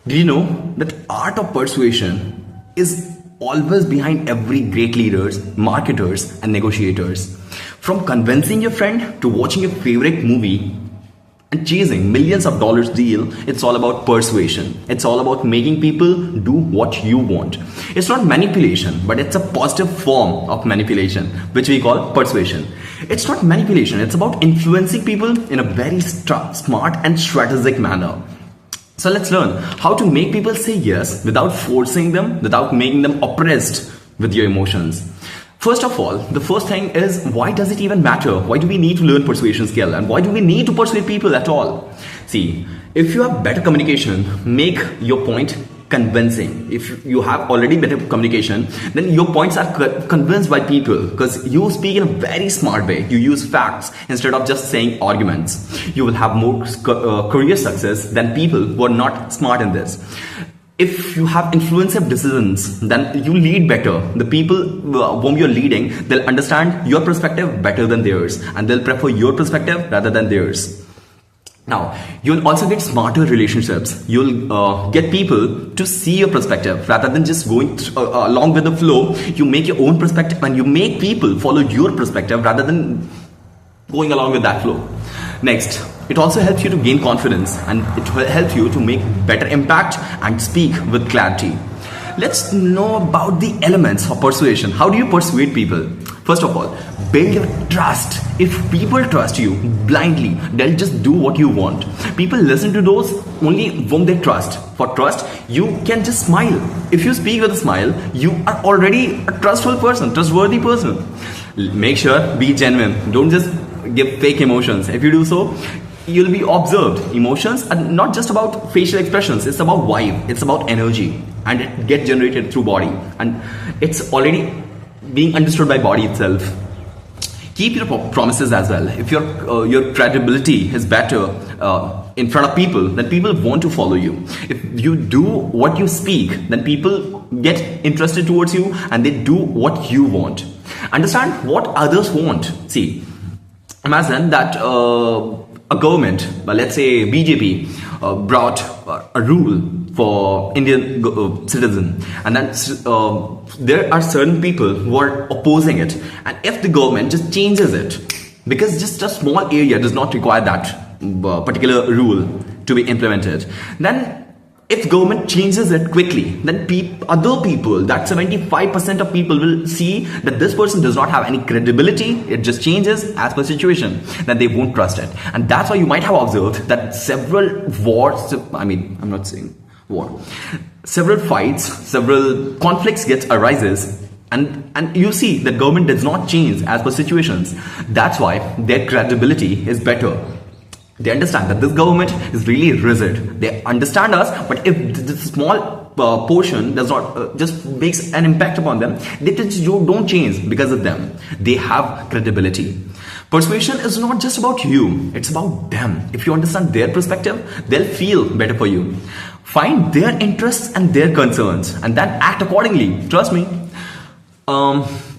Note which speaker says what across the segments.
Speaker 1: Do you know that art of persuasion is always behind every great leaders, marketers and negotiators? From convincing your friend to watching your favorite movie and chasing millions of dollars deal, it's all about persuasion. It's all about making people do what you want. It's not manipulation, but it's a positive form of manipulation, which we call persuasion. It's not manipulation, it's about influencing people in a very smart and strategic manner. So let's learn how to make people say yes without forcing them, without making them oppressed with your emotions. First of all, the first thing is, why does it even matter? Why do we need to learn persuasion skill, and why do we need to persuade people at all? See, if you have better communication, make your point convincing. If you have already better communication, then your points are convinced by people because you speak in a very smart way. You use facts instead of just saying arguments. You will have more career success than people who are not smart in this. If you have influensive decisions, then you lead better. The people whom you're leading, they'll understand your perspective better than theirs, and they'll prefer your perspective rather than theirs. Now, you'll also get smarter relationships. You'll get people to see your perspective rather than just going along with the flow. You make your own perspective and you make people follow your perspective rather than going along with that flow. Next, it also helps you to gain confidence, and it will help you to make better impact and speak with clarity. Let's know about the elements of persuasion. How do you persuade people? First of all, build trust. If people trust you blindly, they'll just do what you want. People listen to those only whom they trust. For trust, you can just smile. If you speak with a smile, you are already a trustful person, trustworthy person. Make sure, be genuine. Don't just give fake emotions. If you do so, you'll be observed. Emotions are not just about facial expressions, it's about vibe, it's about energy, and it gets generated through body, and it's already being understood by body itself. Keep your promises as well. If your credibility is better in front of people, then people want to follow you. If you do what you speak, then people get interested towards you and they do what you want. Understand what others want. See, imagine that a government, let's say BJP, brought a rule for Indian citizen, and then there are certain people who are opposing it, and if the government just changes it, because just a small area does not require that particular rule to be implemented, then if government changes it quickly, then other people, that 75% of people will see that this person does not have any credibility, it just changes as per situation, then they won't trust it. And that's why you might have observed that several wars, I'm not saying war, several fights, several conflicts arises, and you see that government does not change as per situations. That's why their credibility is better. They understand that this government is really rigid. They understand us, but if this small portion does not just makes an impact upon them, they just don't change because of them. They have credibility. Persuasion is not just about you, it's about them. If you understand their perspective, they'll feel better for you. Find their interests and their concerns and then act accordingly. Trust me.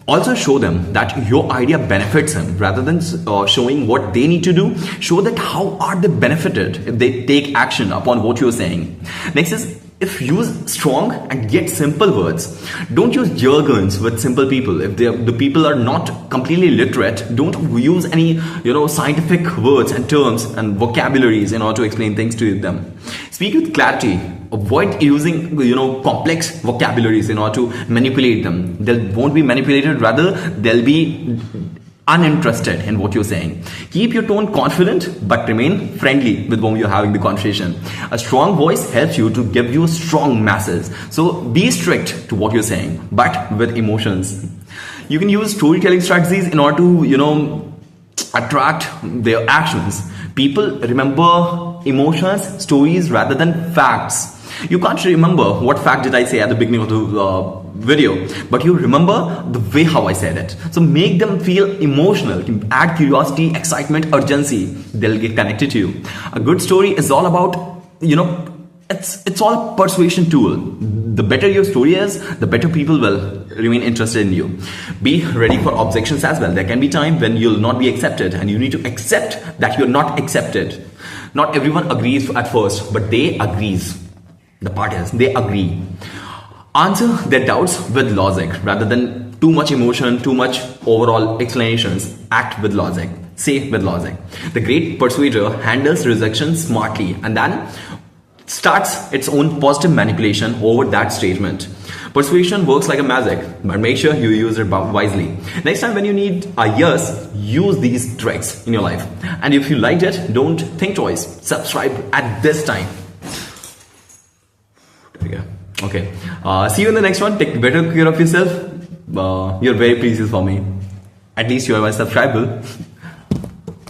Speaker 1: Also show them that your idea benefits them rather than showing what they need to do. Show that how are they benefited if they take action upon what you're saying. Next is, if use strong and yet simple words. Don't use jargons with simple people. If the people are not completely literate, don't use any scientific words and terms and vocabularies in order to explain things to them. Speak with clarity. Avoid using complex vocabularies in order to manipulate them. They won't be manipulated, rather they'll be uninterested in what you're saying. Keep your tone confident but remain friendly with whom you're having the conversation. A strong voice helps you to give you strong masses. So be strict to what you're saying, but with emotions. You can use storytelling strategies in order to attract their actions. People remember emotions, stories rather than facts. You can't remember what fact did I say at the beginning of the video, but you remember the way how I said it. So make them feel emotional, add curiosity, excitement, urgency. They'll get connected to you. A good story is all about, it's all a persuasion tool. The better your story is, the better people will remain interested in you. Be ready for objections as well. There can be time when you'll not be accepted, and you need to accept that you're not accepted. Not everyone agrees at first, but they agrees. The part is they agree. Answer their doubts with logic rather than too much emotion, too much overall explanations. Act with logic. Say with logic. The great persuader handles rejection smartly and then starts its own positive manipulation over that statement. Persuasion works like a magic, but make sure you use it wisely. Next time when you need a yes, use these tricks in your life. And if you liked it, don't think twice. Subscribe at this time. There we go. Okay. See you in the next one. Take better care of yourself. You're very precious for me. At least you are my subscriber.